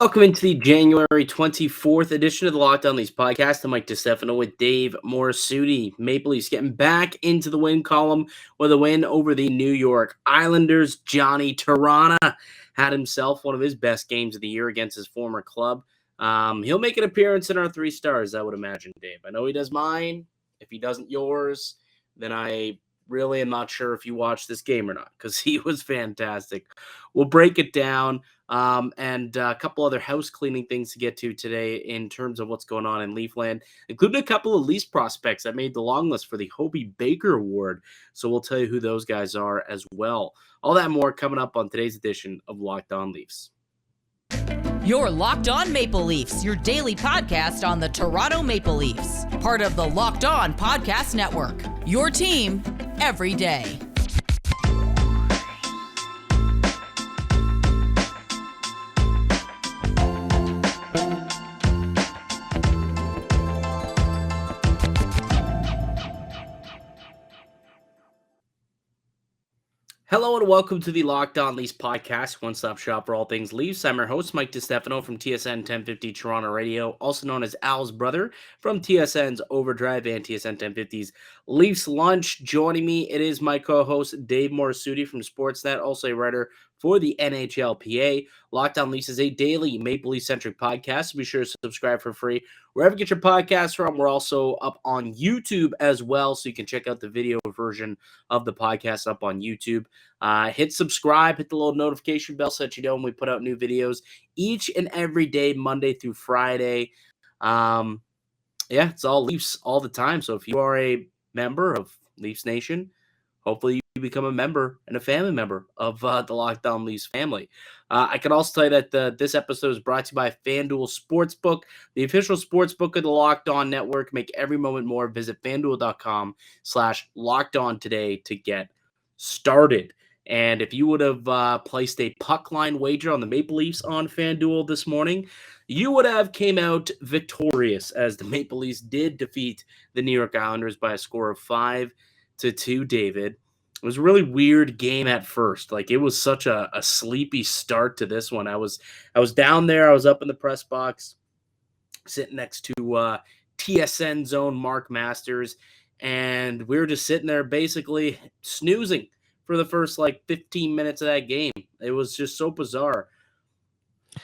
Welcome into the January 24th edition of the Locked On Leafs podcast. I'm Mike DiStefano with Dave Morassutti. Maple Leafs getting back into the win column with a win over the New York Islanders. Johnny Tirana had himself one of his best games of the year against his former club. He'll make an appearance in our 3 stars, I would imagine, Dave. I know he does mine. If he doesn't yours, then I really am not sure if you watched this game or not, because he was fantastic. We'll break it down. And a couple other house cleaning things to get to today in terms of what's going on in Leafland, including a couple of Leafs prospects that made the long list for the Hobey Baker Award. So we'll tell you who those guys are as well. All that more coming up on today's edition of Locked On Leafs. You're Locked On Maple Leafs, your daily podcast on the Toronto Maple Leafs. Part of the Locked On Podcast Network, your team every day. Hello and welcome to the Locked On Leafs podcast, one-stop shop for all things Leafs. I'm your host, Mike DiStefano from TSN 1050 Toronto Radio, also known as Al's brother from TSN's Overdrive and TSN 1050's Leafs Lunch. Joining me, it is my co-host, Dave Morassutti from Sportsnet, also a writer for the NHLPA. Locked On Leafs is a daily Maple Leaf-centric podcast, so be sure to subscribe for free wherever you get your podcasts from. We're also up on YouTube as well, so you can check out the video version of the podcast up on YouTube. Hit subscribe, hit the little notification bell so that you know when we put out new videos each and every day, Monday through Friday. It's all Leafs all the time. So if you are a member of Leafs Nation, hopefully you become a member and a family member of the Locked On Leafs family. I can also tell you that this episode is brought to you by FanDuel Sportsbook, the official sportsbook of the Locked On Network. Make every moment more. Visit FanDuel.com/LockedOn today to get started. And if you would have placed a puck line wager on the Maple Leafs on FanDuel this morning, you would have came out victorious, as the Maple Leafs did defeat the New York Islanders by a score of 5-2, David. It was a really weird game at first. Like, it was such a sleepy start to this one. I was down there. I was up in the press box, sitting next to TSN Zone Mark Masters, and we were just sitting there basically snoozing for the first 15 minutes of that game. It was just so bizarre.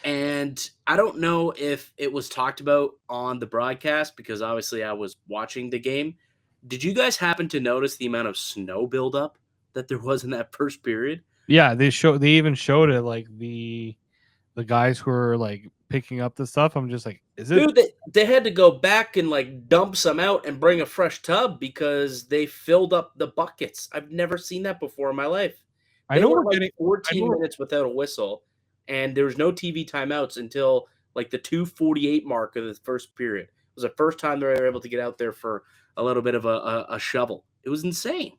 And I don't know if it was talked about on the broadcast, because obviously I was watching the game. Did you guys happen to notice the amount of snow buildup that there was in that first period? Yeah, they even showed it, like the guys who were picking up the stuff. I'm just like, is it? Dude, they had to go back and dump some out and bring a fresh tub because they filled up the buckets. I've never seen that before in my life. I know we're getting 14 minutes without a whistle, and there was no TV timeouts until the 2:48 mark of the first period. It was the first time they were able to get out there for a little bit of a shovel. It was insane.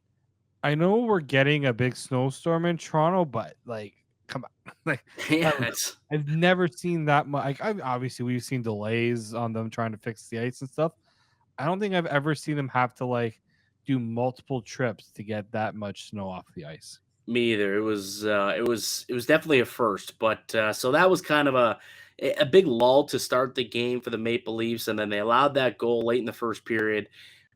I know we're getting a big snowstorm in Toronto, but come on, I've never seen that much. Obviously we've seen delays on them trying to fix the ice and stuff. I don't think I've ever seen them have to do multiple trips to get that much snow off the ice. Me either. It was definitely a first, but so that was kind of a big lull to start the game for the Maple Leafs, and then they allowed that goal late in the first period.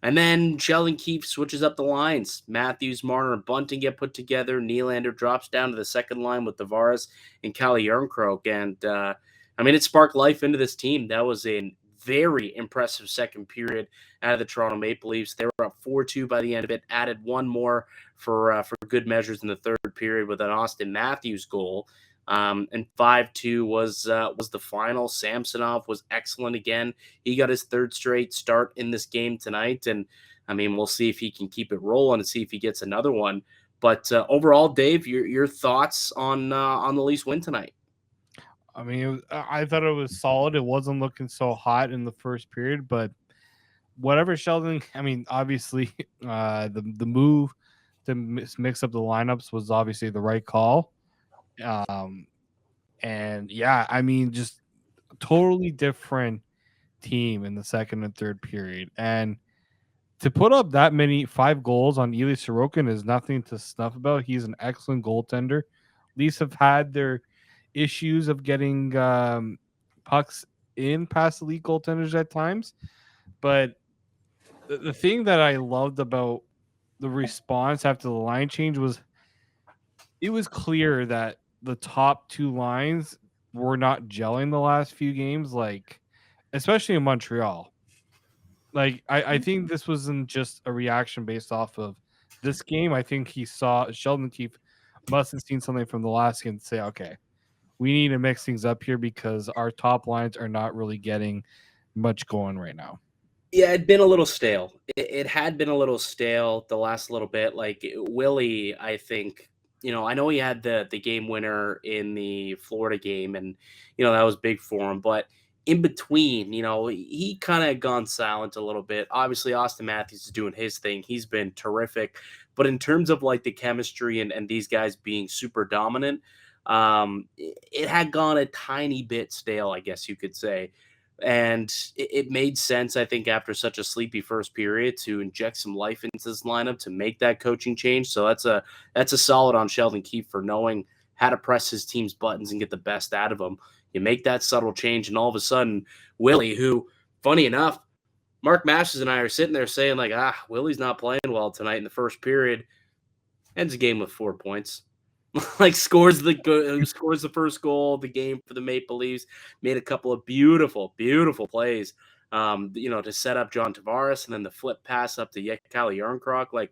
And then Sheldon Keefe switches up the lines. Matthews-Marner and Bunting get put together. Nylander drops down to the second line with Tavares and Calle Järnkrok. And, it sparked life into this team. That was a very impressive second period out of the Toronto Maple Leafs. They were up 4-2 by the end of it, added one more for good measures in the third period with an Auston Matthews goal. And 5-2 was the final. Samsonov was excellent again. He got his third straight start in this game tonight, and we'll see if he can keep it rolling and see if he gets another one. But overall, Dave, your thoughts on the Leafs win tonight? I thought it was solid. It wasn't looking so hot in the first period, but whatever Sheldon. Obviously, the move to mix up the lineups was obviously the right call. Just totally different team in the second and third period. And to put up that 5 goals on Ilya Sorokin is nothing to snuff about. He's an excellent goaltender. Leafs have had their issues of getting pucks in past elite goaltenders at times. But the thing that I loved about the response after the line change was it was clear that the top two lines were not gelling the last few games, like especially in Montreal. Like I think this wasn't just a reaction based off of this game. I think he saw Sheldon Keefe must have seen something from the last game to say, okay, we need to mix things up here because our top lines are not really getting much going right now. Yeah, it'd been a little stale. It had been a little stale the last little bit. Like Willie, I think, I know he had the game winner in the Florida game, and that was big for him. But in between, he kind of gone silent a little bit. Obviously, Auston Matthews is doing his thing. He's been terrific. But in terms of like the chemistry and these guys being super dominant, it had gone a tiny bit stale, I guess you could say. And it made sense, I think, after such a sleepy first period to inject some life into this lineup to make that coaching change. So that's a solid on Sheldon Keefe for knowing how to press his team's buttons and get the best out of them. You make that subtle change, and all of a sudden, Willie, who, funny enough, Mark Matthews and I are sitting there saying, like, Willie's not playing well tonight in the first period, ends the game with 4 points. Like scores the first goal of the game for the Maple Leafs, made a couple of beautiful plays, to set up John Tavares, and then the flip pass up to Yekali Yarncroc. Like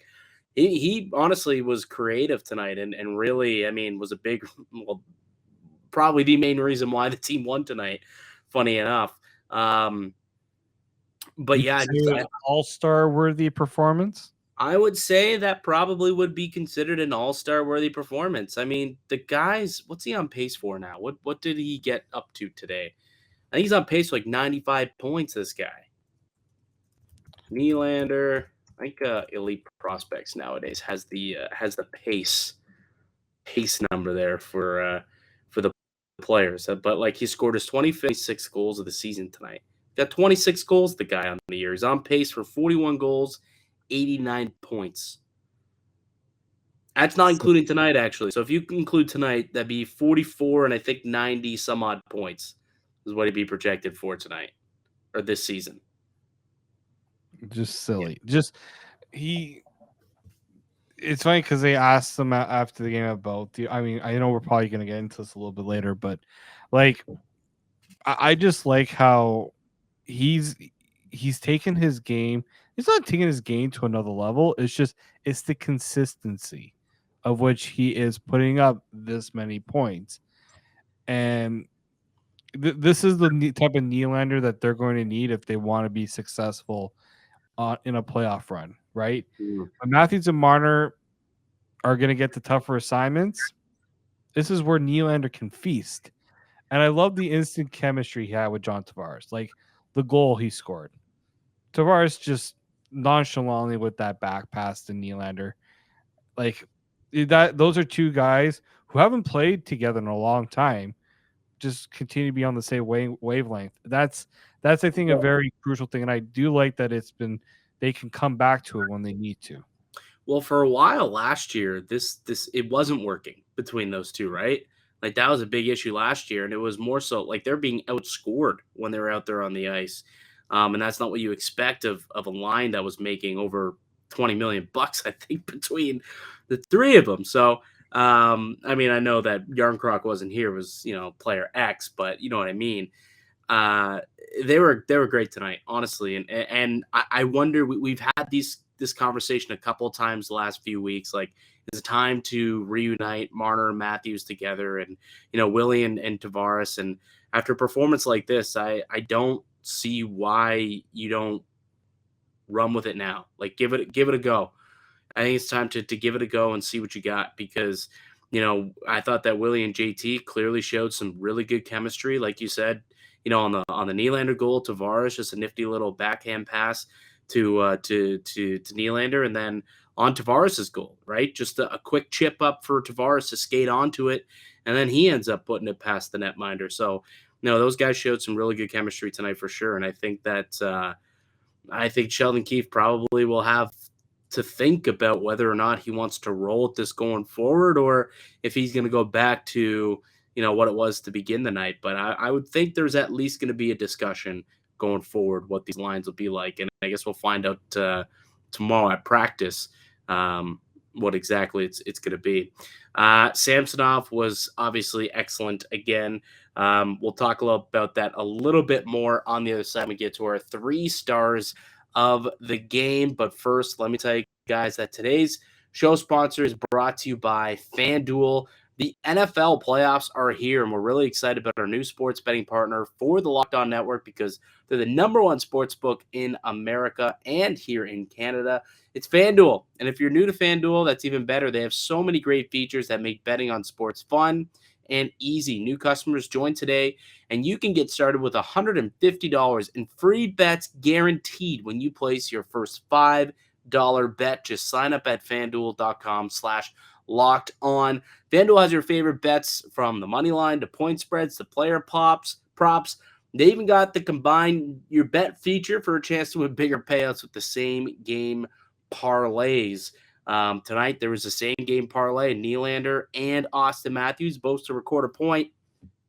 he honestly was creative tonight and really, I mean, was a big, probably the main reason why the team won tonight, funny enough. But yeah, all-star worthy performance. I would say that probably would be considered an all-star worthy performance. I mean, the guy's, what's he on pace for now? What did he get up to today? I think he's on pace for like 95 points, this guy. Nylander, I think Elite Prospects nowadays has the pace number there for the players. But like he scored his 26 goals of the season tonight. Got 26 goals, the guy on the year. He's on pace for 41 goals, 89 points. That's not including tonight, actually. So if you include tonight, that'd be 44 and I think 90 some odd points is what he'd be projected for tonight or this season. Just silly. Yeah. It's funny because they asked him after the game about I mean, I know we're probably going to get into this a little bit later, but like, I just like how he's taken his game. He's not taking his game to another level. It's the consistency of which he is putting up this many points. And this is the type of Nylander that they're going to need if they want to be successful in a playoff run, right? When Matthews and Marner are going to get the tougher assignments, this is where Nylander can feast. And I love the instant chemistry he had with John Tavares. Like the goal he scored. Tavares just nonchalantly with that back pass to Nylander. Like those are two guys who haven't played together in a long time. Just continue to be on the same wavelength. That's I think a very crucial thing. And I do like that they can come back to it when they need to. Well, for a while last year, this it wasn't working between those two, right? Like that was a big issue last year, and it was more so like they're being outscored when they're out there on the ice. And that's not what you expect of a line that was making over $20 million, I think, between the three of them. So, I mean, I know that Yarncroc wasn't here, was, player X, but you know what I mean? They were great tonight, honestly. And I wonder, we've had this conversation a couple of times the last few weeks, like it's time to reunite Marner and Matthews together and, Willie and Tavares. And after a performance like this, I don't see why you don't run with it now. Like give it a go. I think it's time to give it a go and see what you got, because I thought that Willie and JT clearly showed some really good chemistry, like you said. On the Nylander goal, Tavares just a nifty little backhand pass to Nylander, and then on Tavares's goal, right, just a quick chip up for Tavares to skate onto it, and then he ends up putting it past the netminder. So those guys showed some really good chemistry tonight for sure. And I think that I think Sheldon Keefe probably will have to think about whether or not he wants to roll with this going forward, or if he's going to go back to, what it was to begin the night. But I would think there's at least going to be a discussion going forward what these lines will be like, and I guess we'll find out tomorrow at practice what exactly it's going to be. Samsonov was obviously excellent again. We'll talk about that a little bit more on the other side. We get to our 3 stars of the game. But first, let me tell you guys that today's show sponsor is brought to you by FanDuel. The NFL playoffs are here, and we're really excited about our new sports betting partner for the Locked On Network because they're the #1 sports book in America and here in Canada. It's FanDuel. And if you're new to FanDuel, that's even better. They have so many great features that make betting on sports fun and easy. New customers join today, and you can get started with $150 in free bets guaranteed when you place your first $5 bet. Just sign up at FanDuel.com/locked on. FanDuel has your favorite bets from the money line to point spreads to player props. They even got the combine your bet feature for a chance to win bigger payouts with the same game parlays. Tonight, there was a same game parlay. Nylander and Auston Matthews both to record a point.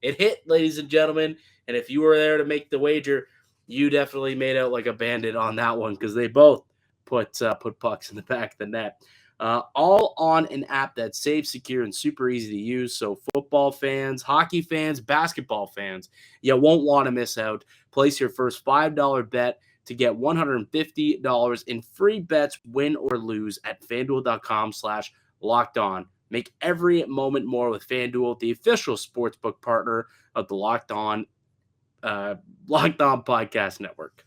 It hit, ladies and gentlemen. And if you were there to make the wager, you definitely made out like a bandit on that one because they both put pucks in the back of the net. All on an app that's safe, secure, and super easy to use. So football fans, hockey fans, basketball fans, you won't want to miss out. Place your first $5 bet to get $150 in free bets, win or lose, at FanDuel.com/locked on. Make every moment more with FanDuel, the official sportsbook partner of the Locked On Podcast Network.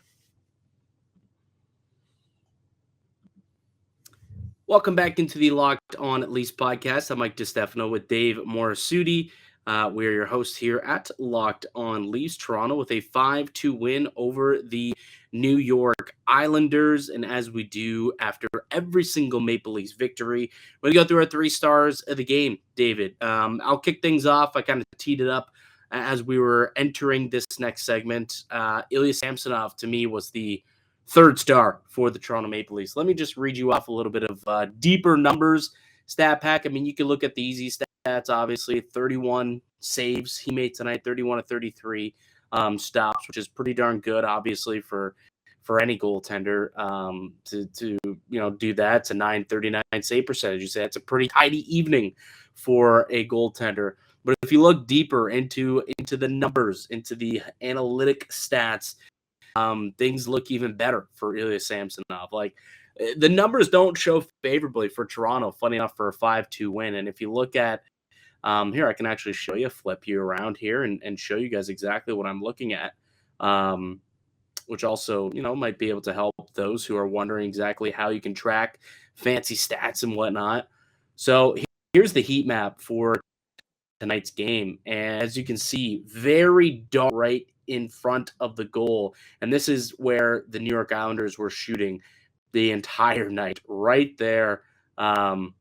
Welcome back into the Locked On Leafs podcast. I'm Mike DiStefano with Dave Morassutti. We're your hosts here at Locked On Leafs. Toronto with a 5-2 win over the New York Islanders. And as we do after every single Maple Leafs victory, we're going to go through our 3 stars of the game, David. I'll kick things off. I kind of teed it up as we were entering this next segment. Ilya Samsonov, to me, was the 3rd star for the Toronto Maple Leafs. Let me just read you off a little bit of deeper numbers stat pack. I mean, you can look at the easy stats, obviously. 31 saves he made tonight, 31 of 33 stops, which is pretty darn good, obviously, for any goaltender to do that. It's a .939 save percentage. You say that's a pretty tidy evening for a goaltender. But if you look deeper into the numbers, into the analytic stats, things look even better for Ilya Samsonov. Like, the numbers don't show favorably for Toronto, funny enough, for a 5-2 win. And if you look at here, I can actually show you, flip you around here and show you guys exactly what I'm looking at, which also, might be able to help those who are wondering exactly how you can track fancy stats and whatnot. So here's the heat map for tonight's game. And as you can see, very dark right in front of the goal. And this is where the New York Islanders were shooting the entire night, right there. Right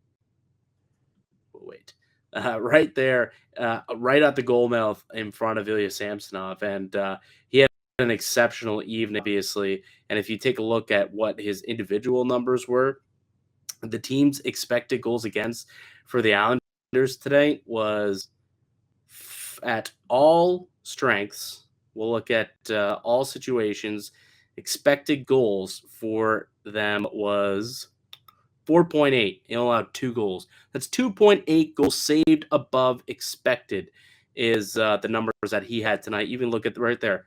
there, right at the goal mouth in front of Ilya Samsonov. And he had an exceptional evening, obviously. And if you take a look at what his individual numbers were, the team's expected goals against for the Islanders today was at all strengths. We'll look at all situations. Expected goals for them was 4.8. He allowed 2 goals. That's 2.8 goals saved above expected is the numbers that he had tonight. You can look at right there.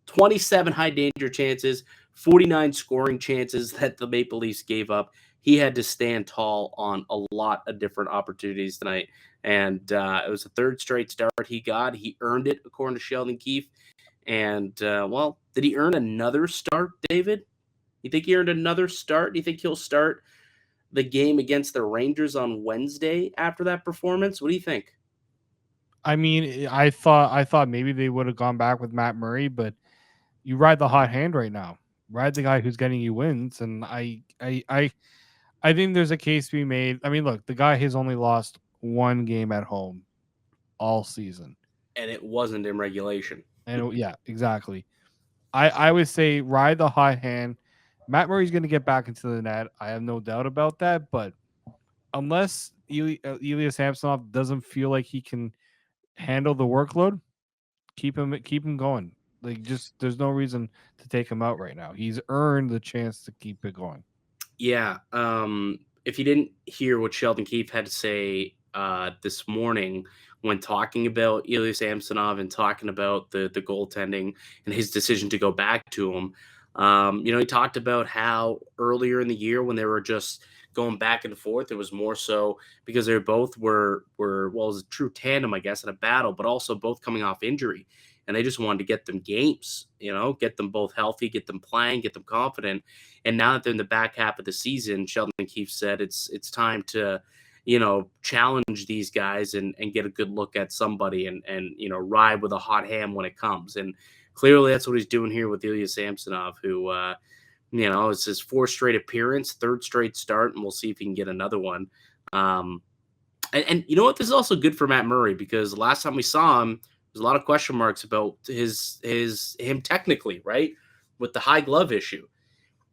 27 high danger chances, 49 scoring chances that the Maple Leafs gave up. He had to stand tall on a lot of different opportunities tonight. And it was the 3rd straight start he got. He earned it, according to Sheldon Keefe. And, did he earn another start, David? You think he earned another start? Do you think he'll start the game against the Rangers on Wednesday after that performance? What do you think? I mean, I thought maybe they would have gone back with Matt Murray, but you ride the hot hand right now. Ride the guy who's getting you wins, and I think there's a case to be made. I mean, look, the guy has only lost 1 game at home all season, and it wasn't in regulation. And yeah, exactly. I would say ride the hot hand. Matt Murray's going to get back into the net. I have no doubt about that. But unless Ilya Samsonov doesn't feel like he can handle the workload, keep him going. Like, just there's no reason to take him out right now. He's earned the chance to keep it going. Yeah. If you didn't hear what Sheldon Keefe had to say this morning when talking about Ilya Samsonov and talking about the goaltending and his decision to go back to him, he talked about how earlier in the year when they were just going back and forth, it was more so because they both were well, it was a true tandem, I guess, in a battle, but also both coming off injury. And they just wanted to get them games, get them both healthy, get them playing, get them confident. And now that they're in the back half of the season, Sheldon Keefe said it's time to, challenge these guys and get a good look at somebody and ride with a hot hand when it comes. And clearly that's what he's doing here with Ilya Samsonov, who, it's his fourth straight appearance, third straight start, and we'll see if he can get another one. And you know what? This is also good for Matt Murray because last time we saw him, there's a lot of question marks about him technically, right? With the high glove issue.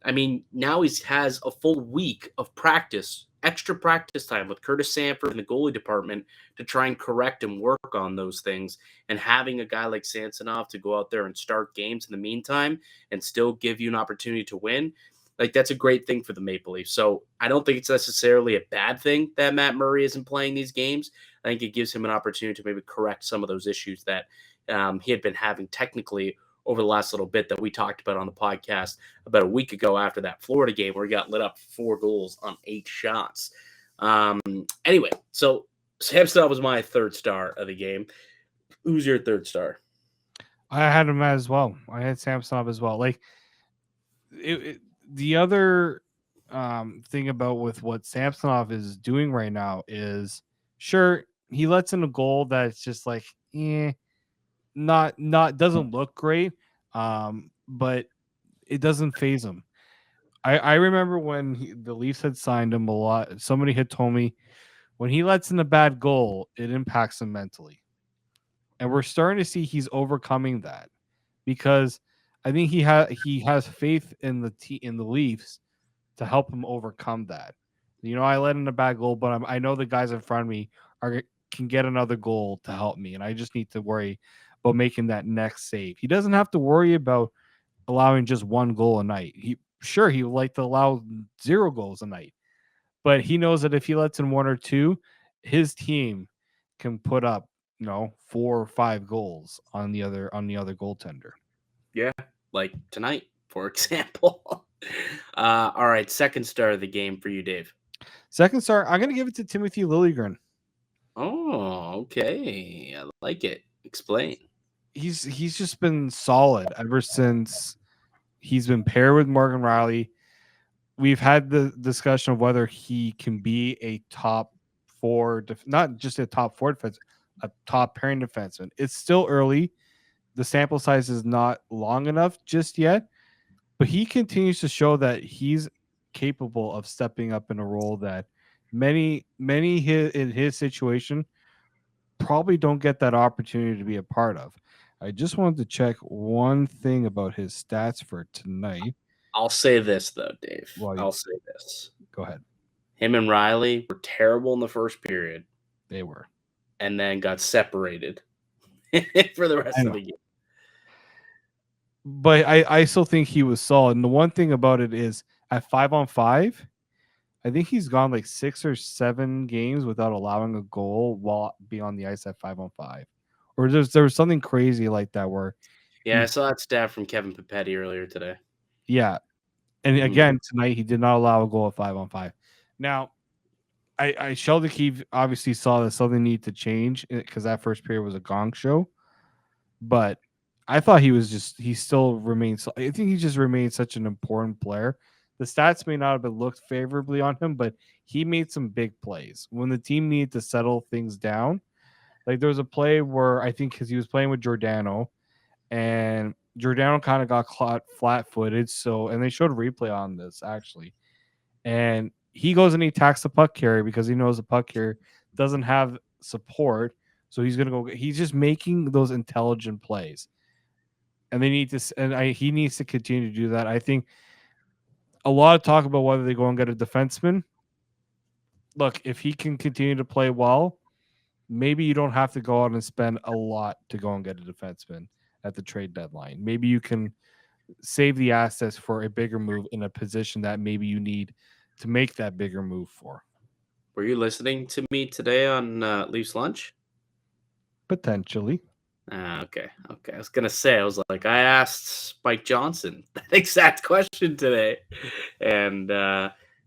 I mean, now he has a full week of practice, extra practice time with Curtis Sanford in the goalie department to try and correct and work on those things. And having a guy like Samsonov to go out there and start games in the meantime and still give you an opportunity to win, like that's a great thing for the Maple Leafs. So I don't think it's necessarily a bad thing that Matt Murray isn't playing these games. I think it gives him an opportunity to maybe correct some of those issues that he had been having technically over the last little bit that we talked about on the podcast about a week ago after that Florida game where he got lit up 4 goals on 8 shots. Anyway, so Samsonov was my third star of the game. Who's your third star? I had him as well. I had Samsonov as well. Like, the other thing about with what Samsonov is doing right now is, sure, he lets in a goal that's just like, not doesn't look great, but it doesn't phase him. I remember when the Leafs had signed him a lot. Somebody had told me when he lets in a bad goal, it impacts him mentally, and we're starting to see he's overcoming that because I think he has faith in the Leafs to help him overcome that. I let in a bad goal, but I know the guys in front of me can get another goal to help me, and I just need to worry about making that next save. He doesn't have to worry about allowing just one goal a night. He would like to allow 0 goals a night, but he knows that if he lets in 1 or 2, his team can put up 4 or 5 goals on the other goaltender. Yeah, like tonight, for example. All right, second star of the game for you, Dave. Second star, I'm going to give it to Timothy Liljegren. Oh, okay. I like it. Explain. He's just been solid ever since he's been paired with Morgan Rielly. We've had the discussion of whether he can be a top 4, not just a top 4 defense, a top pairing defenseman. It's still early. The sample size is not long enough just yet, but he continues to show that he's capable of stepping up in a role that many in his situation probably don't get that opportunity to be a part of. I just wanted to check one thing about his stats for tonight. I'll say this, though, Dave. I'll say this. Go ahead. Him and Rielly were terrible in the first period. They were. And then got separated for the rest of the game. But I still think he was solid. And the one thing about it is at 5-on-5, I think he's gone like 6 or 7 games without allowing a goal while being on the ice at 5-on-5. Or there was something crazy like that where I saw that stat from Kevin Papetti earlier today. Yeah. And again, tonight he did not allow a goal at 5-on-5. Now, I Sheldon Keefe obviously saw that something needed to change because that first period was a gong show. But I thought he still remains. I think he just remains such an important player. The stats may not have been looked favorably on him, but he made some big plays when the team needed to settle things down. Like there was a play where I think because he was playing with Giordano, and Giordano kind of got caught flat-footed. And they showed a replay on this actually, and he goes and he attacks the puck carrier because he knows the puck carrier doesn't have support. So he's gonna go. He's just making those intelligent plays, and he needs to continue to do that. I think a lot of talk about whether they go and get a defenseman. Look, if he can continue to play well, maybe you don't have to go out and spend a lot to go and get a defenseman at the trade deadline. Maybe you can save the assets for a bigger move in a position that maybe you need to make that bigger move for. Were you listening to me today on Leafs Lunch? Potentially. Okay. I was gonna say, I was like, I asked Mike Johnson that exact question today, and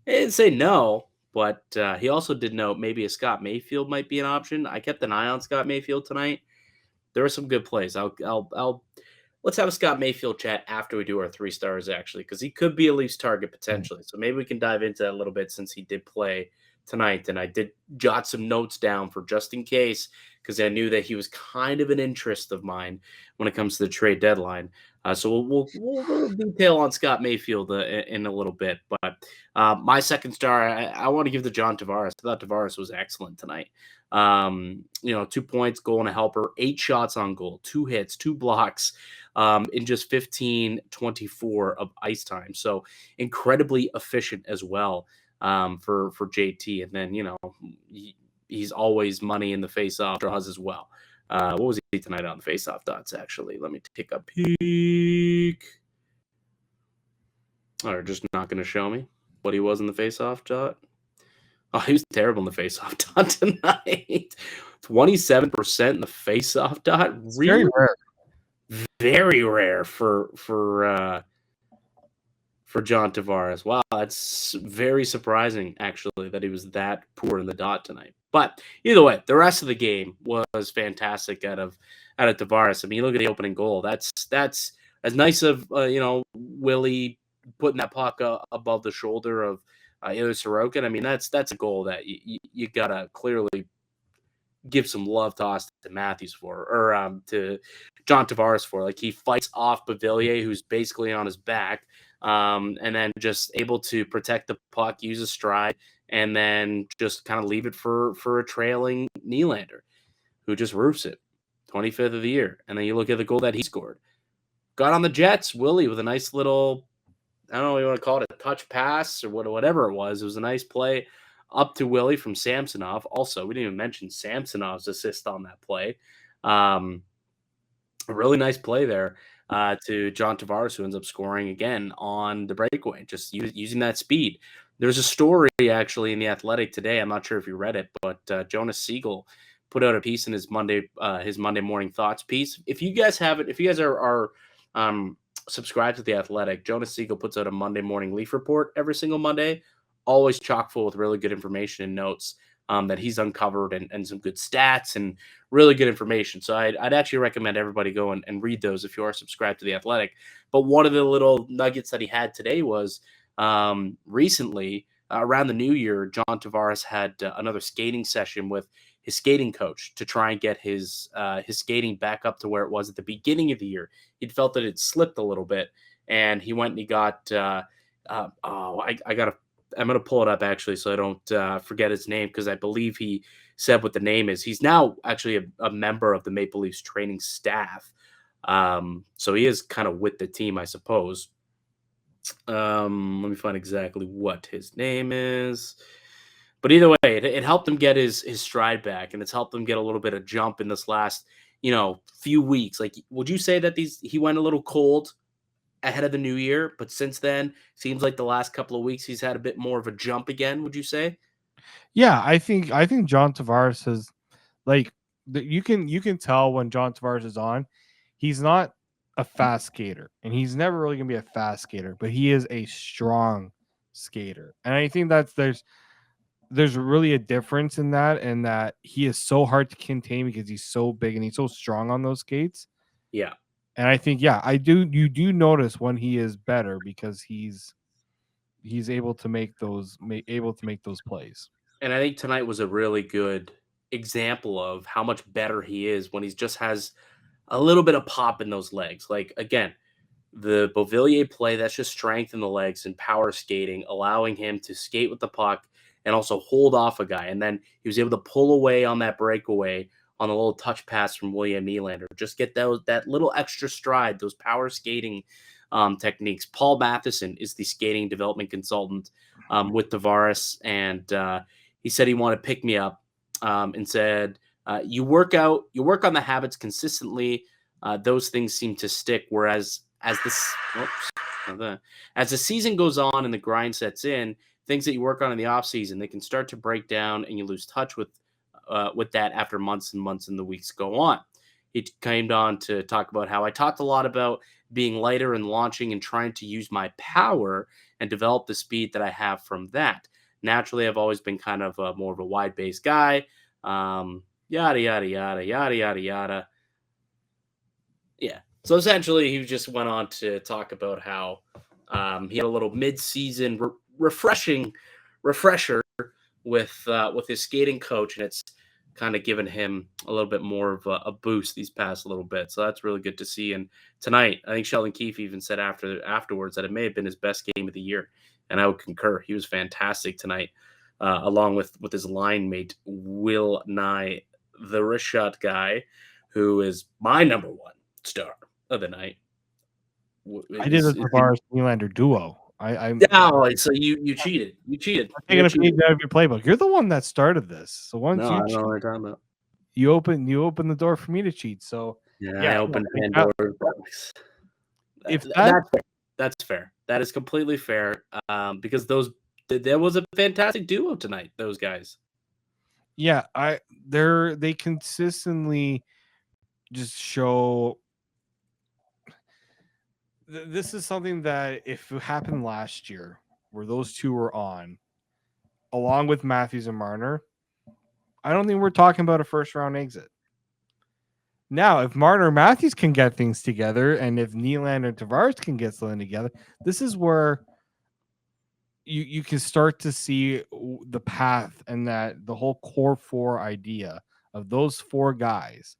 he didn't say no, but he also did note maybe a Scott Mayfield might be an option. I kept an eye on Scott Mayfield tonight. There were some good plays. I'll let's have a Scott Mayfield chat after we do our 3 stars actually, because he could be a Leafs target potentially. So maybe we can dive into that a little bit since he did play tonight, and I did jot some notes down for just in case because I knew that he was kind of an interest of mine when it comes to the trade deadline. So we'll detail on Scott Mayfield in a little bit. But my second star, I want to give to John Tavares. I thought Tavares was excellent tonight. 2 points, goal and a helper, 8 shots on goal, 2 hits, 2 blocks in just 15-24 of ice time. So incredibly efficient as well for JT. And then, he's always money in the face-off draws as well. What was he tonight on the face-off dots, actually? Let me take a peek. Or just not going to show me what he was in the face-off dot. Oh, he was terrible in the face-off dot tonight. 27% in the face-off dot. Really? Very rare. Very rare for John Tavares. Wow, that's very surprising, actually, that he was that poor in the dot tonight. But either way, the rest of the game was fantastic out of Tavares. I mean, you look at the opening goal. That's as nice of Willie putting that puck above the shoulder of Ilya Sorokin. I mean, that's a goal that you gotta clearly give some love to Auston Matthews for, or to John Tavares for. Like, he fights off Beauvillier, who's basically on his back, and then just able to protect the puck, use a stride, and then just kind of leave it for a trailing Nylander, who just roofs it. 25th of the year. And then you look at the goal that he scored. Got on the Jets, Willie, with a nice little, I don't know what you want to call it, a touch pass or whatever it was. It was a nice play up to Willie from Samsonov. Also, we didn't even mention Samsonov's assist on that play. A really nice play there to John Tavares, who ends up scoring again on the breakaway, just using that speed. There's a story actually in The Athletic today. I'm not sure if you read it, but Jonas Siegel put out a piece in his Monday morning thoughts piece. If you guys have it, if you guys are subscribed to The Athletic, Jonas Siegel puts out a Monday morning Leaf report every single Monday, always chock full with really good information and notes that he's uncovered and some good stats and really good information. So I'd actually recommend everybody go and read those if you are subscribed to The Athletic. But one of the little nuggets that he had today was recently around the new year, John Tavares had another skating session with his skating coach to try and get his skating back up to where it was at the beginning of the year. He'd felt that it slipped a little bit, and he went and he got I'm going to pull it up actually so I don't forget his name, because I believe he said what the name is. He's now actually a member of the Maple Leafs training staff. So he is kind of with the team, I suppose. Let me find exactly what his name is. But either way, it helped him get his stride back, and it's helped him get a little bit of jump in this last, few weeks. Like, would you say that he went a little cold ahead of the new year, but since then, seems like the last couple of weeks he's had a bit more of a jump again, would you say? Yeah, I think John Tavares has, like, you can tell when John Tavares is on, he's not a fast skater, and he's never really gonna be a fast skater, but he is a strong skater. And I think there's really a difference in that he is so hard to contain because he's so big and he's so strong on those skates. Yeah. And I think, you do notice when he is better because he's able to make those plays. And I think tonight was a really good example of how much better he is when he just has a little bit of pop in those legs. Like, again, the Beauvillier play, that's just strength in the legs and power skating, allowing him to skate with the puck and also hold off a guy. And then he was able to pull away on that breakaway on a little touch pass from William Nylander. Just get that little extra stride, those power skating techniques. Paul Matheson is the skating development consultant with Tavares, and he said he wanted to pick me up and said You work on the habits consistently. Those things seem to stick. Whereas as the season goes on and the grind sets in, things that you work on in the off season, they can start to break down and you lose touch with that after months and months and the weeks go on. He came on to talk about how I talked a lot about being lighter and launching and trying to use my power and develop the speed that I have from that. Naturally, I've always been kind of more of a wide base guy. Yada, yada, yada, yada, yada, yada. Yeah. So essentially, he just went on to talk about how he had a little mid-season refresher with his skating coach, and it's kind of given him a little bit more of a boost these past little bit. So that's really good to see. And tonight, I think Sheldon Keefe even said afterwards that it may have been his best game of the year, and I would concur. He was fantastic tonight, along with his line mate Will Nye, the wrist shot guy, who is my number one star of the night. I did a Tavares Nylander duo. So you cheated. You cheated. I'm taking a page out of your playbook. You're the one that started this. So once I don't know what you're talking about. You open the door for me to cheat. So I opened Pandora's box. That's fair. That is completely fair. Because there was a fantastic duo tonight. Those guys. Yeah, they consistently just show. This is something that if it happened last year, where those two were on, along with Matthews and Marner, I don't think we're talking about a first round exit. Now, if Marner and Matthews can get things together, and if Nylander and Tavares can get something together, this is where you can start to see the path and that the whole core four idea of those four guys.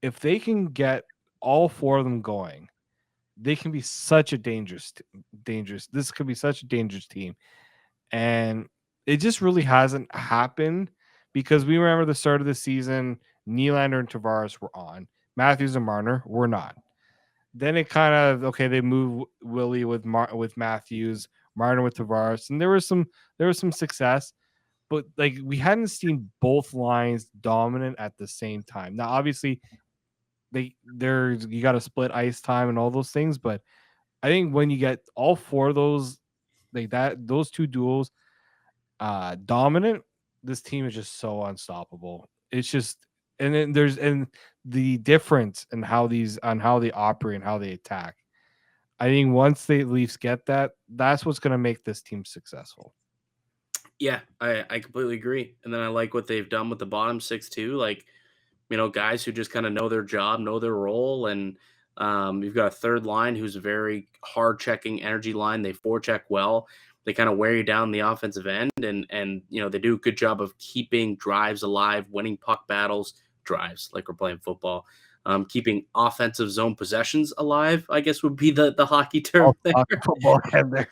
If they can get all four of them going, they can be such a dangerous. This could be such a dangerous team. And it just really hasn't happened because we remember the start of the season, Nylander and Tavares were on. Matthews and Marner were not. Then it kind of, they move Willie with Matthews, Marner with Tavares, and there was some success, but like we hadn't seen both lines dominant at the same time. Now, obviously, you got to split ice time and all those things, but I think when you get all four of those those two duels dominant, this team is just so unstoppable. It's just, and then the difference in how they operate and how they attack. I think once the Leafs get that, that's what's going to make this team successful. Yeah, I completely agree. And then I like what they've done with the bottom six too. Like, guys who just kind of know their job, know their role. And you've got a third line who's a very hard checking energy line. They forecheck well. They kind of wear you down the offensive end. And they do a good job of keeping drives alive, winning puck battles, drives like we're playing football. Keeping offensive zone possessions alive, I guess would be the hockey term there. Football there.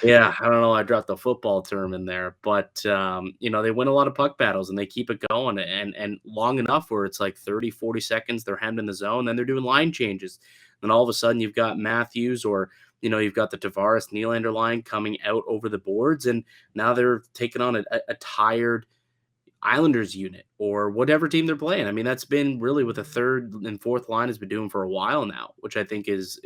Yeah, I don't know. I dropped the football term in there, but they win a lot of puck battles and they keep it going and long enough where it's like 30, 40 seconds, they're hemmed in the zone, then they're doing line changes. And all of a sudden you've got Matthews or, you've got the Tavares Nylander line coming out over the boards, and now they're taking on a tired Islanders unit or whatever team they're playing. I mean, that's been really what the third and fourth line has been doing for a while now, which I think is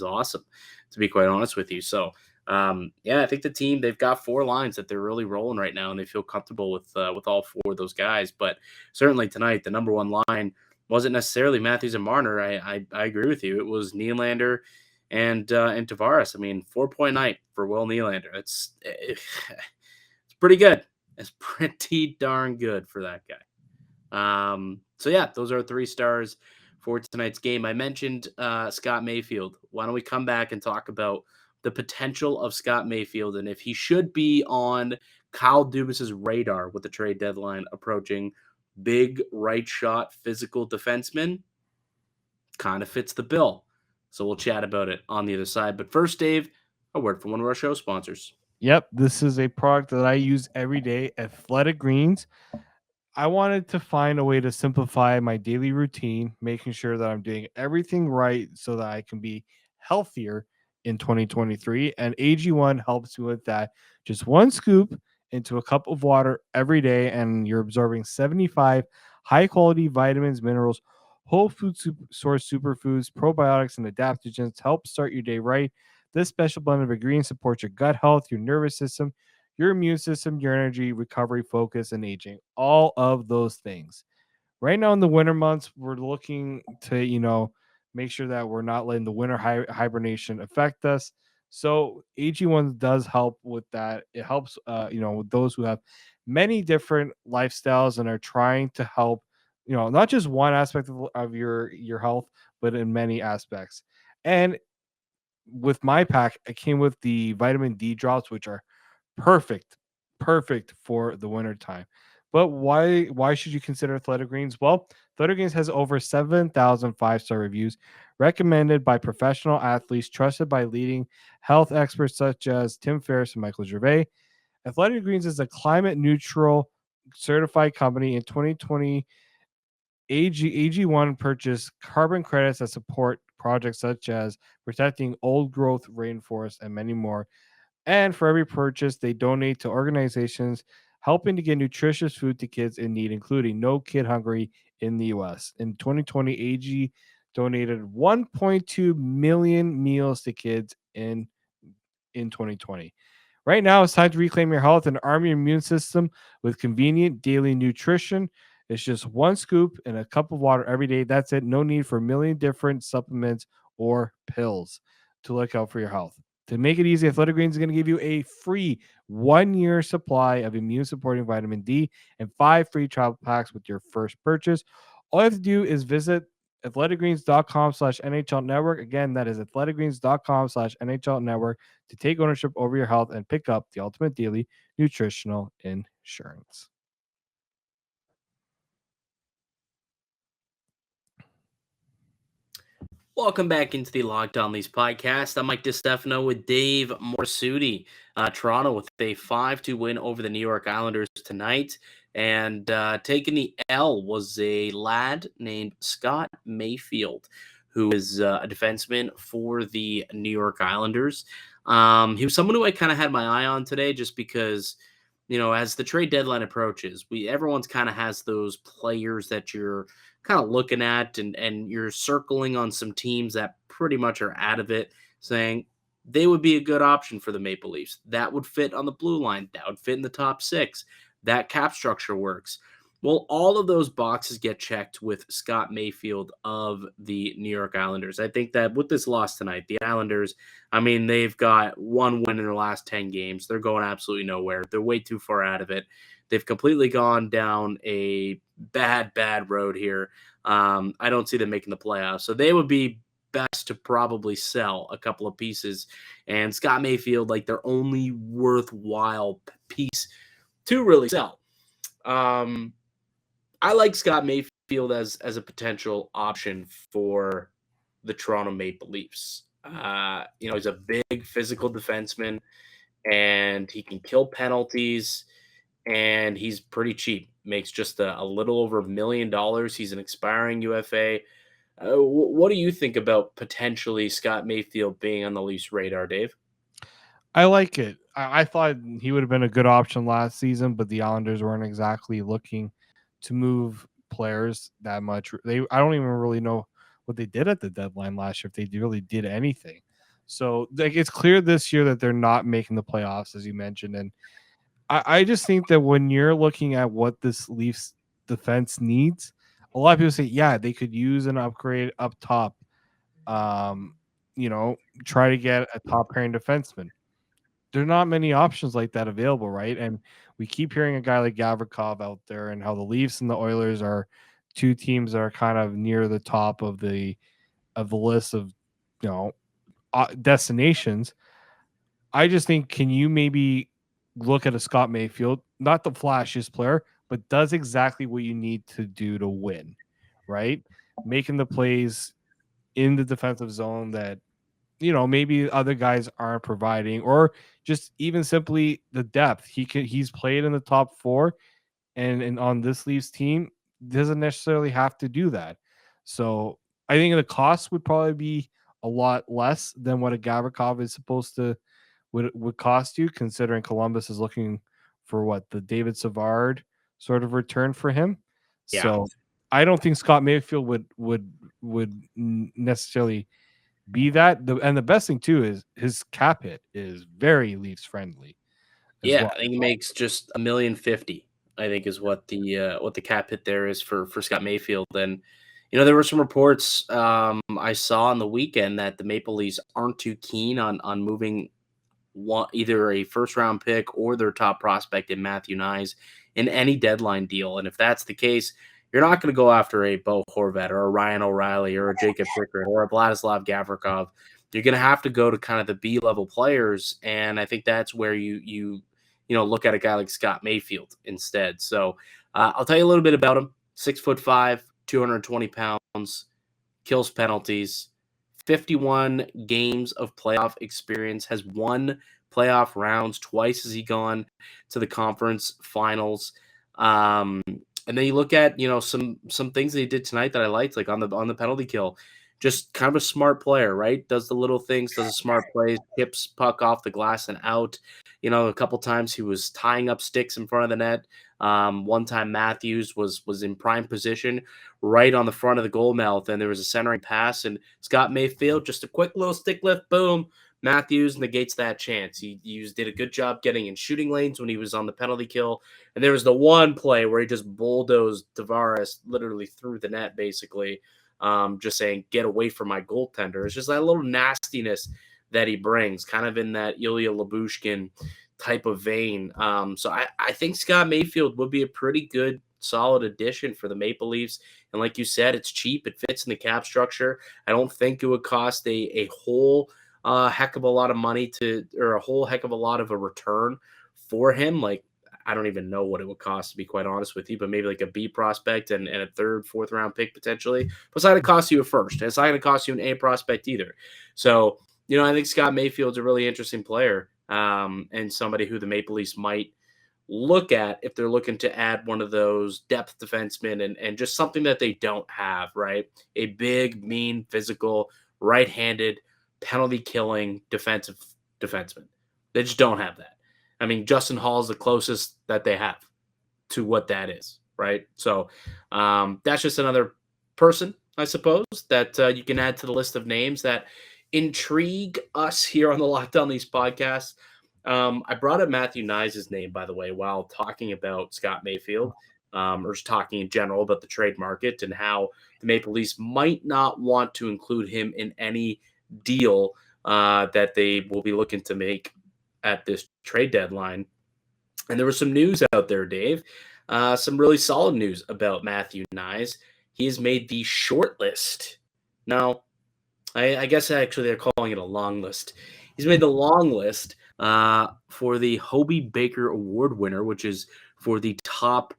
awesome, to be quite honest with you. So, I think the team, they've got four lines that they're really rolling right now, and they feel comfortable with all four of those guys. But certainly tonight, the number one line wasn't necessarily Matthews and Marner. I agree with you. It was Nylander and Tavares. I mean, 4-point night for Will Nylander. It's pretty good. It's pretty darn good for that guy. Those are 3 stars for tonight's game. I mentioned Scott Mayfield. Why don't we come back and talk about the potential of Scott Mayfield and if he should be on Kyle Dubas's radar with the trade deadline approaching. Big right shot, physical defenseman. Kind of fits the bill. So we'll chat about it on the other side. But first, Dave, a word from one of our show sponsors. Yep, this is a product that I use every day, Athletic Greens. I wanted to find a way to simplify my daily routine, making sure that I'm doing everything right so that I can be healthier in 2023. And AG1 helps me with that. Just 1 scoop into a cup of water every day, and you're absorbing 75 high quality vitamins, minerals, whole food source superfoods, probiotics, and adaptogens to help start your day right. This special blend of ingredients supports your gut health, your nervous system, your immune system, your energy, recovery, focus, and aging. All of those things. Right now in the winter months, we're looking to, make sure that we're not letting the winter hibernation affect us. So AG1 does help with that. It helps, with those who have many different lifestyles and are trying to help, not just one aspect of your health, but in many aspects. And with my pack, I came with the vitamin D drops, which are perfect, perfect for the winter time. But why should you consider Athletic Greens? Well, Athletic Greens has over 7,000 five-star reviews, recommended by professional athletes, trusted by leading health experts such as Tim Ferriss and Michael Gervais. Athletic Greens is a climate neutral certified company. In 2020, AG1 purchased carbon credits that support projects such as protecting old growth rainforests and many more. And for every purchase, they donate to organizations helping to get nutritious food to kids in need, including No Kid Hungry in the US. In 2020, AG donated 1.2 million meals to kids in 2020. Right now, it's time to reclaim your health and arm your immune system with convenient daily nutrition. It's just one scoop and a cup of water every day. That's it. No need for a million different supplements or pills to look out for your health. To make it easy, Athletic Greens is going to give you a free 1 year supply of immune supporting vitamin D and 5 free travel packs with your first purchase. All you have to do is visit athleticgreens.com/NHL network. Again, that is athleticgreens.com/NHL network to take ownership over your health and pick up the ultimate daily nutritional insurance. Welcome back into the Locked On Leafs podcast. I'm Mike DiStefano with Dave Morassutti. Toronto with a 5-2 win over the New York Islanders tonight. And taking the L was a lad named Scott Mayfield, who is a defenseman for the New York Islanders. He was someone who I kind of had my eye on today just because, as the trade deadline approaches, everyone's kind of has those players that you're kind of looking at and you're circling on some teams that pretty much are out of it, saying they would be a good option for the Maple Leafs. That would fit on the blue line. That would fit in the top six. That cap structure works. Well, all of those boxes get checked with Scott Mayfield of the New York Islanders. I think that with this loss tonight, the Islanders, they've got one win in their last 10 games. They're going absolutely nowhere. They're way too far out of it. They've completely gone down a bad road here. I don't see them making the playoffs. So they would be best to probably sell a couple of pieces. And Scott Mayfield, like their only worthwhile piece to really sell. I like Scott Mayfield as a potential option for the Toronto Maple Leafs. He's a big physical defenseman, and he can kill penalties, and he's pretty cheap. Makes just a little over $1 million. He's an expiring UFA. What do you think about potentially Scott Mayfield being on the Leafs radar, Dave? I like it. I thought he would have been a good option last season, but the Islanders weren't exactly looking to move players that much. I don't even really know what they did at the deadline last year, if they really did anything. So it's clear this year that they're not making the playoffs, as you mentioned. And I just think that when you're looking at what this Leafs defense needs, a lot of people say, yeah, they could use an upgrade up top. Try to get a top pairing defenseman. There are not many options like that available, right? And we keep hearing a guy like Gavrikov out there, and how the Leafs and the Oilers are two teams that are kind of near the top of the list of destinations. I just think, can you maybe look at a Scott Mayfield, not the flashiest player, but does exactly what you need to do to win, right? Making the plays in the defensive zone that maybe other guys aren't providing, or just even simply the depth. He's played in the top four, and on this Leafs team doesn't necessarily have to do that. So I think the cost would probably be a lot less than what a Gavrikov is supposed to would cost you, considering Columbus is looking for the David Savard sort of return for him. Yeah. So I don't think Scott Mayfield would necessarily be that. And the best thing too is his cap hit is very Leafs friendly as Yeah, well. I think he makes just $1,050,000. I think is what the cap hit there is for Scott Mayfield. And there were some reports I saw on the weekend that the Maple Leafs aren't too keen on moving either a first round pick or their top prospect in Matthews Knies in any deadline deal. And if that's the case, you're not going to go after a Bo Horvat or a Ryan O'Reilly or a Jacob Pickard or a Vladislav Gavrikov. You're going to have to go to kind of the B level players, and I think that's where you look at a guy like Scott Mayfield instead. So I'll tell you a little bit about him. 6'5", 220 pounds, kills penalties, 51 games of playoff experience, has won playoff rounds. Twice has he gone to the conference finals. And then you look at, some things that he did tonight that I liked, like on the penalty kill. Just kind of a smart player, right? Does the little things, does a smart plays, tips puck off the glass and out. A couple times he was tying up sticks in front of the net. One time Matthews was in prime position right on the front of the goal mouth, and there was a centering pass, and Scott Mayfield, just a quick little stick lift, boom, Matthews negates that chance. He did a good job getting in shooting lanes when he was on the penalty kill. And there was the one play where he just bulldozed Tavares literally through the net, basically, just saying, get away from my goaltender. It's just that little nastiness that he brings, kind of in that Ilya Labushkin type of vein. So I think Scott Mayfield would be a pretty good, solid addition for the Maple Leafs. And like you said, it's cheap. It fits in the cap structure. I don't think it would cost a whole heck of a lot of money or a whole heck of a lot of a return for him. Like, I don't even know what it would cost, to be quite honest with you, but maybe like a B prospect and a third, fourth round pick potentially. But it's not going to cost you a first. It's not going to cost you an A prospect either. So, I think Scott Mayfield's a really interesting player and somebody who the Maple Leafs might look at if they're looking to add one of those depth defensemen and just something that they don't have, right? A big, mean, physical, right-handed, penalty-killing defensive defenseman. They just don't have that. I mean, Justin Hall is the closest that they have to what that is, right? So that's just another person, I suppose, that you can add to the list of names that intrigue us here on the Locked On Leafs podcast. I brought up Matthews Knies' name, by the way, while talking about Scott Mayfield, or just talking in general about the trade market and how the Maple Leafs might not want to include him in any deal that they will be looking to make at this trade deadline. And there was some news out there, Dave, some really solid news about Matthews Knies. He has made the short list. Now, I guess actually they're calling it a long list. He's made the long list for the Hobey Baker Award winner, which is for the top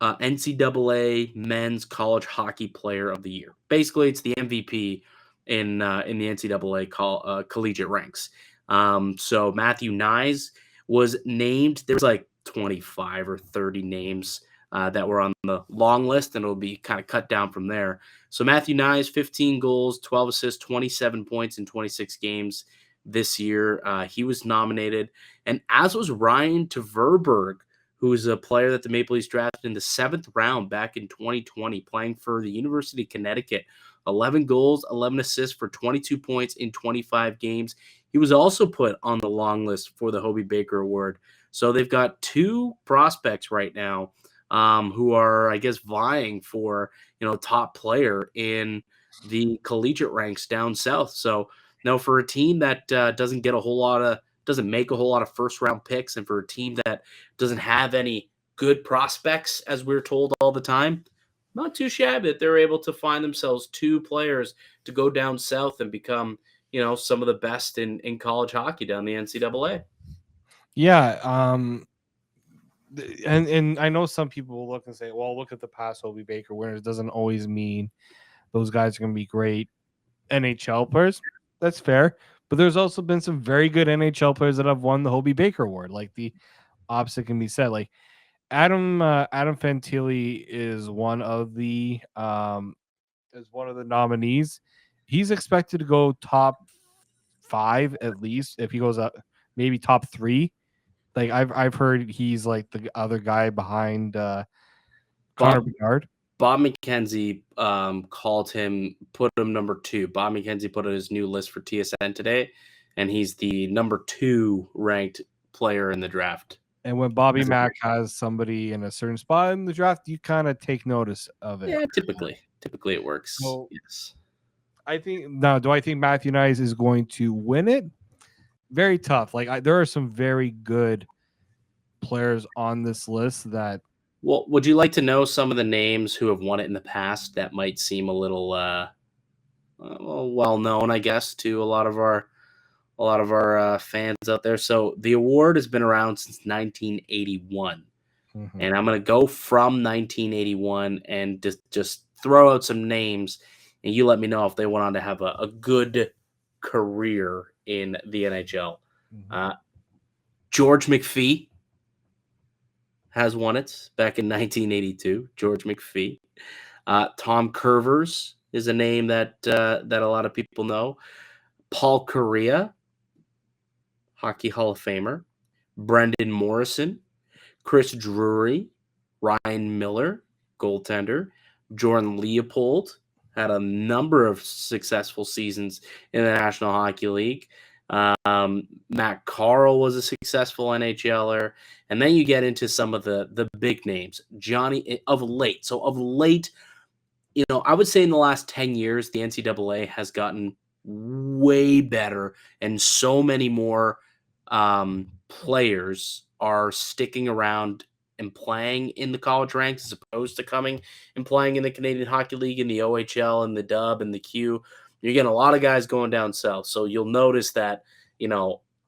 NCAA men's college hockey player of the year. Basically, it's the MVP in the NCAA collegiate ranks. So Matthews Knies was named. There's like 25 or 30 names that were on the long list, and it'll be kind of cut down from there. So Matthews Knies, 15 goals, 12 assists, 27 points in 26 games this year. He was nominated, and as was Ryan Tverberg, who is a player that the Maple Leafs drafted in the 7th round back in 2020, playing for the University of Connecticut. 11 goals, 11 assists for 22 points in 25 games. He was also put on the long list for the Hobey Baker Award. So they've got two prospects right now who are, I guess, vying for, top player in the collegiate ranks down south. So, for a team that doesn't make a whole lot of first round picks, and for a team that doesn't have any good prospects, as we're told all the time, not too shabby that they're able to find themselves two players to go down south and become, some of the best in college hockey down the NCAA. Yeah. And I know some people will look and say, well, look at the past Hobey Baker winners. Doesn't always mean those guys are going to be great NHL players. That's fair. But there's also been some very good NHL players that have won the Hobey Baker Award. Like, the opposite can be said. Like, Adam Fantilli is one of the nominees. He's expected to go top 5 at least. If he goes up, maybe top 3. Like, I've heard he's like the other guy behind Connor Bedard. Bob McKenzie called him, put him number 2. Bob McKenzie put out his new list for TSN today, and he's the number 2 ranked player in the draft. And when Bobby Mack has somebody in a certain spot in the draft, you kind of take notice of it. Yeah, typically it works. So, yes. I think now, do I think Matthews Knies is going to win it? Very tough. Like there are some very good players on this list that. Well, would you like to know some of the names who have won it in the past that might seem a little well known, I guess, to a lot of our fans out there? So the award has been around since 1981, and I'm going to go from 1981 and just throw out some names, and you let me know if they went on to have a good career in the NHL. George McPhee has won it back in 1982. George McPhee. Tom Curvers is a name that a lot of people know. Paul Correa, Hockey Hall of Famer. Brendan Morrison, Chris Drury, Ryan Miller, goaltender. Jordan Leopold had a number of successful seasons in the National Hockey League. Matt Carl was a successful NHLer, and then you get into some of the big names. Johnny of late. So of late, I would say in the last 10 years, the NCAA has gotten way better, and so many more players are sticking around and playing in the college ranks as opposed to coming and playing in the Canadian Hockey League, in the OHL, and the Dub, and the Q. You're getting a lot of guys going down south. So you'll notice that,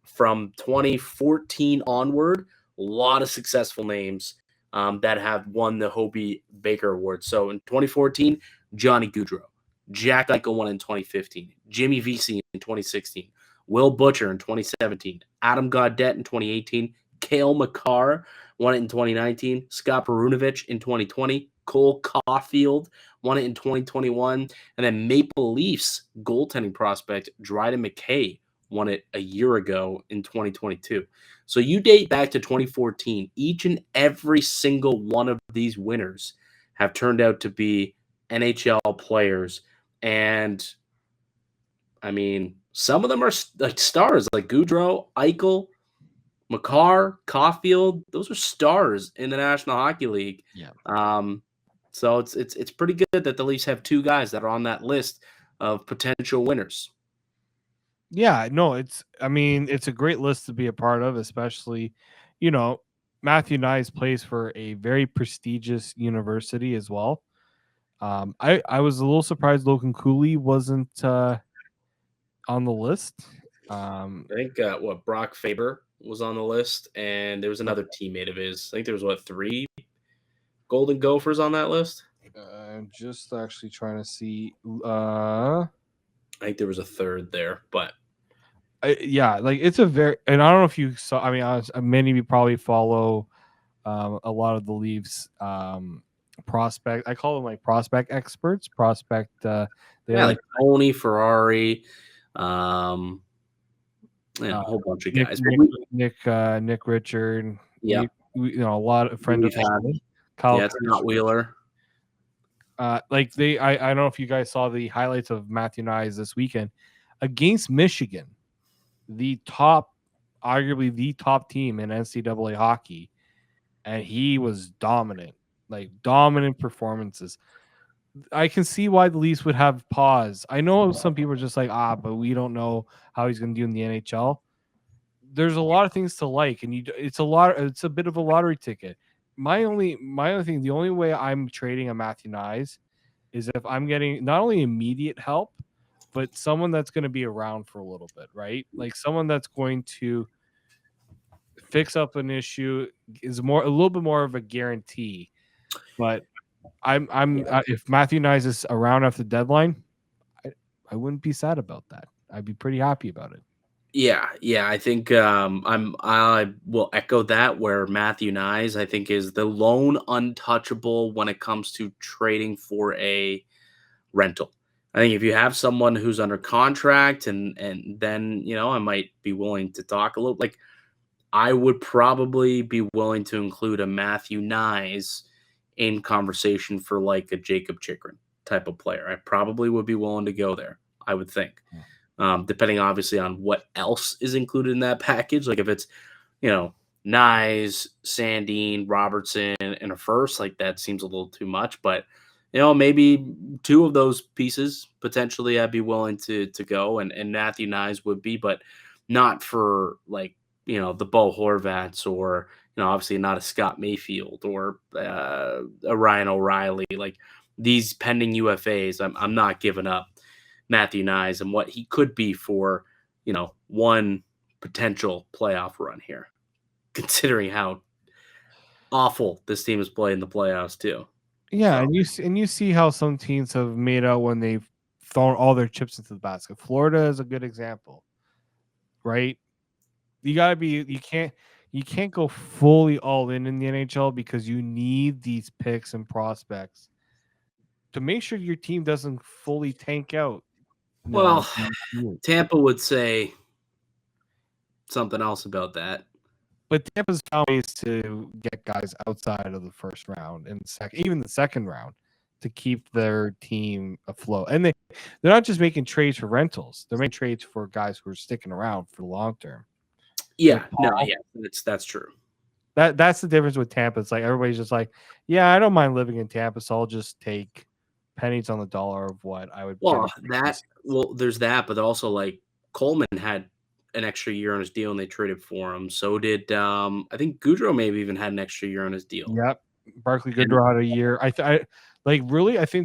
from 2014 onward, a lot of successful names that have won the Hobey Baker Award. So in 2014, Johnny Gaudreau. Jack Eichel won in 2015. Jimmy Vesey in 2016. Will Butcher in 2017. Adam Gaudette in 2018. Cale Makar won it in 2019. Scott Perunovich in 2020. Cole Caulfield won it in 2021. And then Maple Leafs goaltending prospect Dryden McKay won it a year ago in 2022. So you date back to 2014. Each and every single one of these winners have turned out to be NHL players. And, I mean, some of them are like stars, like Gaudreau, Eichel, Makar, Caulfield. Those are stars in the National Hockey League. Yeah. So it's pretty good that the Leafs have 2 guys that are on that list of potential winners. Yeah, no, it's a great list to be a part of, especially, Matthews Knies plays for a very prestigious university as well. I was a little surprised Logan Cooley wasn't on the list. I think Brock Faber was on the list, and there was another teammate of his. I think there was 3 Golden Gophers on that list. I'm just actually trying to see. I think there was a 3rd there, but it's a very, and I don't know if you saw. I mean, many of you probably follow a lot of the Leafs prospect. I call them like prospect experts. They like Tony Ferrari, a whole bunch of guys. Nick Richard. Yeah, a lot of friends of Kyle Scott Wheeler. I don't know if you guys saw the highlights of Matthews Knies this weekend against Michigan, arguably the top team in NCAA hockey, and he was dominant performances. I can see why the Leafs would have pause. I know some people are just like, but we don't know how he's going to do in the NHL. There's a lot of things to like, and it's a bit of a lottery ticket. My only thing, the only way I'm trading a Matthews Knies is if I'm getting not only immediate help, but someone that's going to be around for a little bit, right? Like someone that's going to fix up an issue is a little bit more of a guarantee. But if Matthews Knies is around after the deadline, I wouldn't be sad about that. I'd be pretty happy about it. Yeah, I think I will echo that, where Matthews Knies, I think, is the lone untouchable when it comes to trading for a rental. I think if you have someone who's under contract and then, I might be willing to talk a little. Like, I would probably be willing to include a Matthews Knies in conversation for like a Jacob Chikrin type of player. I probably would be willing to go there, I would think. Depending obviously on what else is included in that package. Like if it's, Knies, Sandin, Robertson, and a first, like that seems a little too much. But, maybe two of those pieces potentially I'd be willing to go, and Matthew Knies would be, but not for like, the Bo Horvats or, obviously not a Scott Mayfield or a Ryan O'Reilly. Like these pending UFAs, I'm not giving up Matthew Knies and what he could be for, one potential playoff run here, considering how awful this team has played in the playoffs too. Yeah, so. and you see how some teams have made out when they've thrown all their chips into the basket. Florida is a good example, right? You can't go fully all in the NHL because you need these picks and prospects to make sure your team doesn't fully tank out. Well, Tampa would say something else about that. But Tampa's found ways to get guys outside of the first round and even the second round to keep their team afloat. And they're not just making trades for rentals; they're making trades for guys who are sticking around for the long term. Yeah, that's true. That's the difference with Tampa. It's like everybody's just like, yeah, I don't mind living in Tampa, so I'll just take pennies on the dollar of what I would. There's that, but also like Coleman had an extra year on his deal and they traded for him. So did I think Goudreau maybe even had an extra year on his deal. Yep, Barclay Goodrow had a year. I think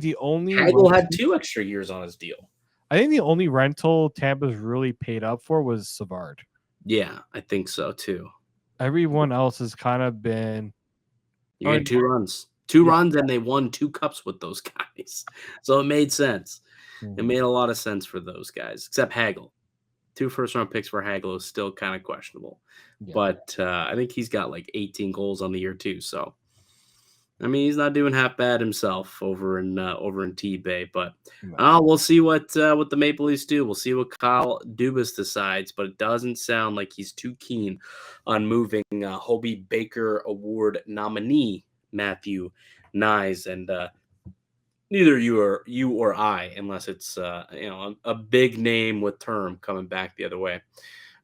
the only Hagel had 2 extra years on his deal. I think the only rental Tampa's really paid up for was Savard. Yeah, I think so too. Everyone else has kind of been. You had 2 runs. 2 runs, and they won 2 cups with those guys. So it made sense. It made a lot of sense for those guys, except Hagel. 2 first-round picks for Hagel is still kind of questionable. Yeah. But I think he's got like 18 goals on the year too. So, I mean, he's not doing half bad himself over in T-Bay. But we'll see what the Maple Leafs do. We'll see what Kyle Dubas decides. But it doesn't sound like he's too keen on moving Hobey Baker Award nominee Matthews Knies, and neither you or I, unless it's a big name with term coming back the other way.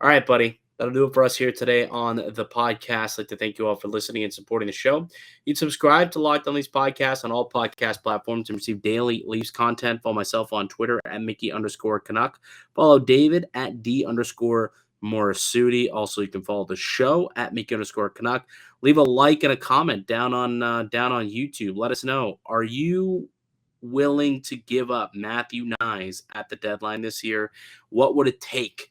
All right, buddy. That'll do it for us here today on the podcast. I'd like to thank you all for listening and supporting the show. You'd subscribe to Locked On Leafs podcast on all podcast platforms and receive daily Leafs content. Follow myself on Twitter at Mickey_Canuck. Follow David at D_Morassutti. Also, you can follow the show at Mickey_Canuck. Leave a like and a comment down on YouTube. Let us know, are you willing to give up Matthews Knies at the deadline this year? What would it take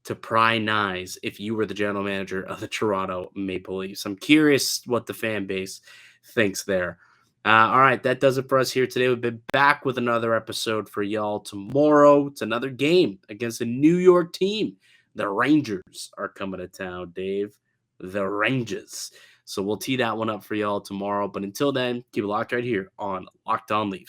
to pry Knies if you were the general manager of the Toronto Maple Leafs? I'm curious what the fan base thinks there. All right, that does it for us here today. We'll be back with another episode for y'all tomorrow. It's another game against a New York team. The Rangers are coming to town, Dave. The Rangers. So we'll tee that one up for y'all tomorrow. But until then, keep it locked right here on Locked On Leafs.